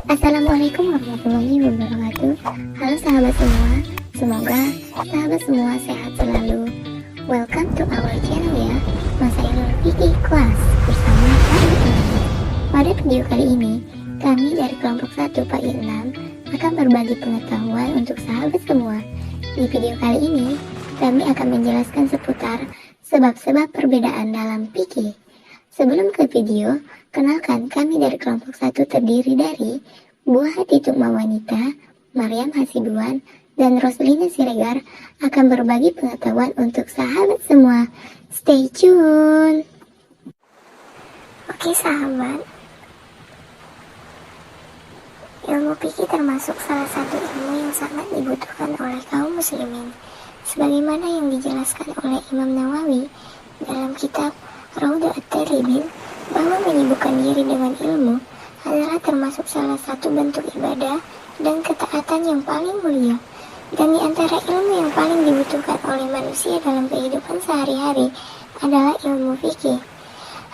Assalamualaikum warahmatullahi wabarakatuh. Halo sahabat semua, semoga sahabat semua sehat selalu. Welcome to our channel ya, Masailul Fikih Class bersama kami ini. Pada video kali ini, kami dari kelompok 1 PAI 6 akan berbagi pengetahuan untuk sahabat semua. Di video kali ini, kami akan menjelaskan seputar sebab-sebab perbedaan dalam fikih. Sebelum ke video, kenalkan kami dari kelompok 1 terdiri dari Buah Hati Tukma Wanita, Maryam Hasibuan, dan Roslina Siregar akan berbagi pengetahuan untuk sahabat semua. Stay tune! Oke sahabat, ilmu fikih termasuk salah satu ilmu yang sangat dibutuhkan oleh kaum muslimin. Sebagaimana yang dijelaskan oleh Imam Nawawi dalam kitab Raudhah At-Talibin, bahwa menyibukkan diri dengan ilmu adalah termasuk salah satu bentuk ibadah dan ketaatan yang paling mulia. Dan di antara ilmu yang paling dibutuhkan oleh manusia dalam kehidupan sehari-hari adalah ilmu fikih.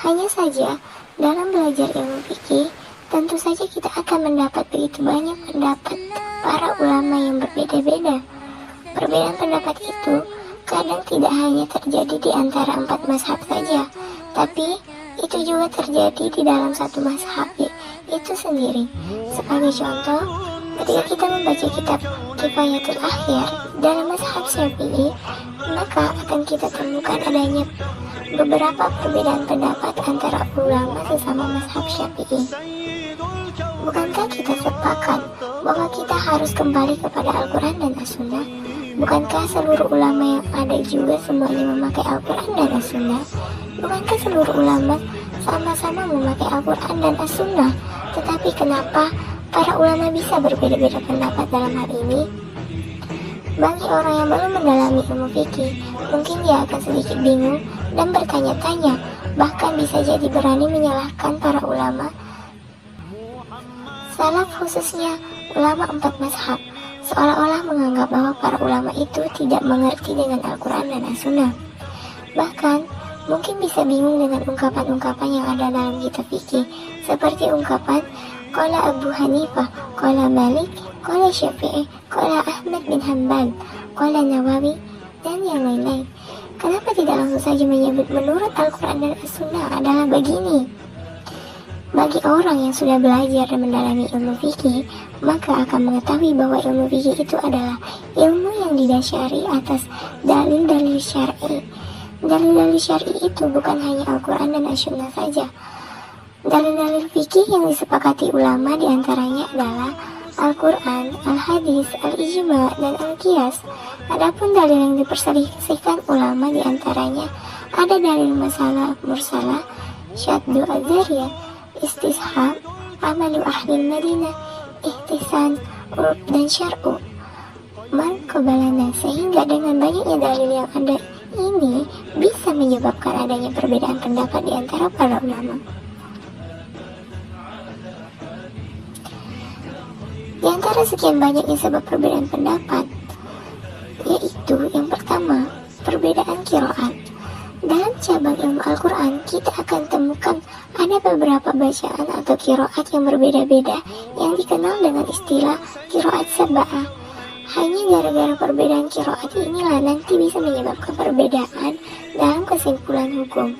Hanya saja, dalam belajar ilmu fikih, tentu saja kita akan mendapat begitu banyak pendapat para ulama yang berbeda-beda. Perbedaan pendapat itu kadang tidak hanya terjadi di antara 4 mazhab saja, tapi itu juga terjadi di dalam satu mazhab itu sendiri. Sebagai contoh, ketika kita membaca kitab Kifayatul Akhir dalam mazhab Syafi'i, maka akan kita temukan adanya beberapa perbedaan pendapat antara ulama sesama mazhab Syafi'i. Bukankah kita sepakat bahwa kita harus kembali kepada Al-Quran dan As-Sunnah? Bukankah seluruh ulama yang ada juga semuanya memakai Al-Quran dan As-Sunnah? Bukankah seluruh ulama sama-sama memakai Al-Quran dan As-Sunnah? Tetapi kenapa para ulama bisa berbeda-beda pendapat dalam hal ini? Bagi orang yang belum mendalami ilmu fikih, mungkin dia akan sedikit bingung dan bertanya-tanya, bahkan bisa jadi berani menyalahkan para ulama. Salaf khususnya ulama 4 mazhab seolah-olah menganggap bahwa para ulama itu tidak mengerti dengan Al-Quran dan As-Sunnah. Bahkan, mungkin bisa bingung dengan ungkapan-ungkapan yang ada dalam kitab fikih, seperti ungkapan Qala Abu Hanifah, Qala Malik, Qala Syafi'i, Qala Ahmad bin Hanbal, Qala Nawawi, dan yang lain-lain. Kenapa tidak langsung saja menyebut menurut Al-Quran dan As-Sunnah adalah begini? Bagi orang yang sudah belajar dan mendalami ilmu fikih, maka akan mengetahui bahwa ilmu fikih itu adalah ilmu yang didasari atas dalil-dalil syar'i. Dalil-dalil syar'i itu bukan hanya Al-Quran dan As-Sunnah saja. Dalil-dalil fikih yang disepakati ulama diantaranya adalah Al-Quran, Al-Hadis, Al-Ijma, dan Al-Qiyas. Adapun dalil yang diperselisihkan ulama diantaranya ada dalil masalah mursalah, syaddu az-zariyah, istishab, amalu ahli Madinah, ihtisan, urub, dan syar'u marqabalana. Sehingga dengan banyaknya dalil yang ada ini bisa menyebabkan adanya perbedaan pendapat di antara para ulama. Di antara sekian banyaknya sebab perbedaan pendapat, yaitu yang pertama, perbedaan qiraat. Dalam cabang ilmu Al-Quran, kita akan temukan ada beberapa bacaan atau qiraat yang berbeda-beda yang dikenal dengan istilah qiraat sab'ah. Hanya gara-gara perbedaan qiraat inilah nanti bisa menyebabkan perbedaan dalam kesimpulan hukum.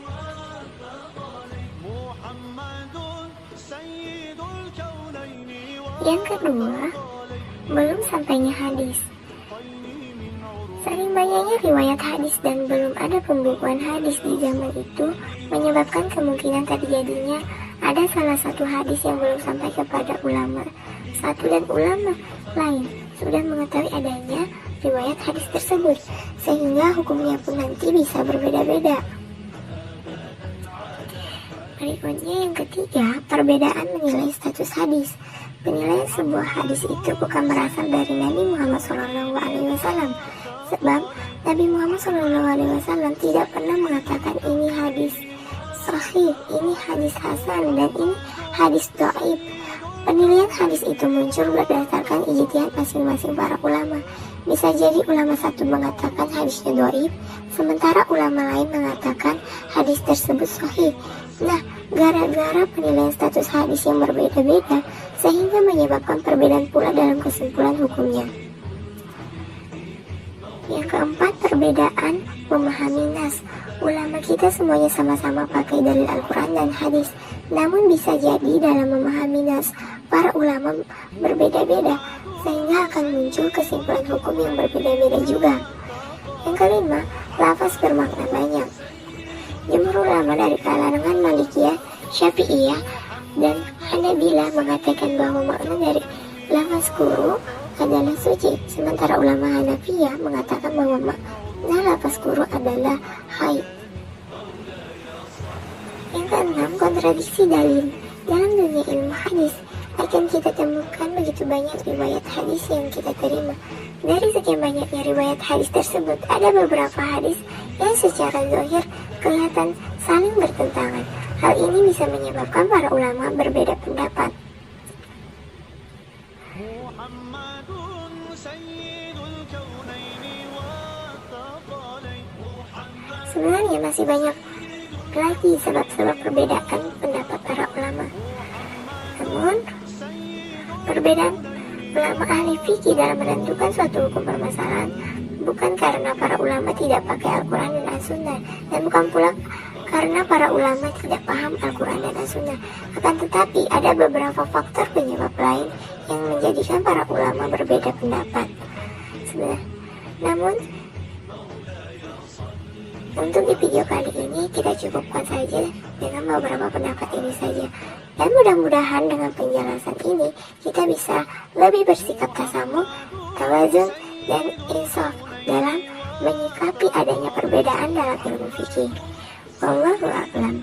Yang kedua, belum sampainya hadis. Saking banyaknya riwayat hadis dan belum ada pembukuan hadis di zaman itu menyebabkan kemungkinan terjadinya ada salah satu hadis yang belum sampai kepada ulama satu dan ulama lain sudah mengetahui adanya riwayat hadis tersebut, sehingga hukumnya pun nanti bisa berbeda-beda. Berikutnya yang ketiga, perbedaan menilai status hadis. Penilaian sebuah hadis itu bukan berasal dari Nabi Muhammad SAW. Sebab Nabi Muhammad SAW tidak pernah mengatakan ini hadis sahih, ini hadis hasan, dan ini hadis dhaif. Penilaian hadis itu muncul berdasarkan ijtihad masing-masing para ulama. Bisa jadi ulama satu mengatakan hadisnya dhaif, sementara ulama lain mengatakan hadis tersebut sahih. Nah, gara-gara penilaian status hadis yang berbeda-beda, sehingga menyebabkan perbedaan pula dalam kesimpulan hukumnya. Yang keempat, perbedaan memahami nas. Ulama kita semuanya sama-sama pakai dalil Al-Quran dan hadis, namun bisa jadi dalam memahami nas, para ulama berbeda-beda, sehingga akan muncul kesimpulan hukum yang berbeda-beda juga. Yang kelima, lafaz bermakna banyak. Jumhur ulama dari kalangan Malikiyah, Syafi'iyah, dan Hanabilah mengatakan bahwa makna dari lafaz kuru adalah suci, sementara ulama Hanafiyah mengatakan bahwa makna lafaz kuru adalah haid. Yang keenam, kontradiksi dalil. Dalam dunia ilmu hadis akan kita temukan begitu banyak riwayat hadis yang kita terima. Dari sekian banyaknya riwayat hadis tersebut, ada beberapa hadis yang secara zahir kelihatan saling bertentangan. Hal ini bisa menyebabkan para ulama berbeda pendapat. Sebenarnya masih banyak lagi sebab-sebab perbedaan pendapat para ulama. Namun, perbedaan ulama ahli fikih dalam menentukan suatu hukum permasalahan bukan karena para ulama tidak pakai Al-Quran dan As-Sunnah, dan bukan pula karena para ulama tidak paham Al-Quran dan As-Sunnah. Akan tetapi, ada beberapa faktor penyebab lain yang menjadikan para ulama berbeda pendapat. Namun, untuk di video kali ini kita cukupkan saja dengan beberapa pendapat ini saja. Dan mudah-mudahan dengan penjelasan ini kita bisa lebih bersikap tasamuh, tawazun, dan insaf dalam menyikapi adanya perbedaan dalam ilmu fikih. Wallahu a'lam.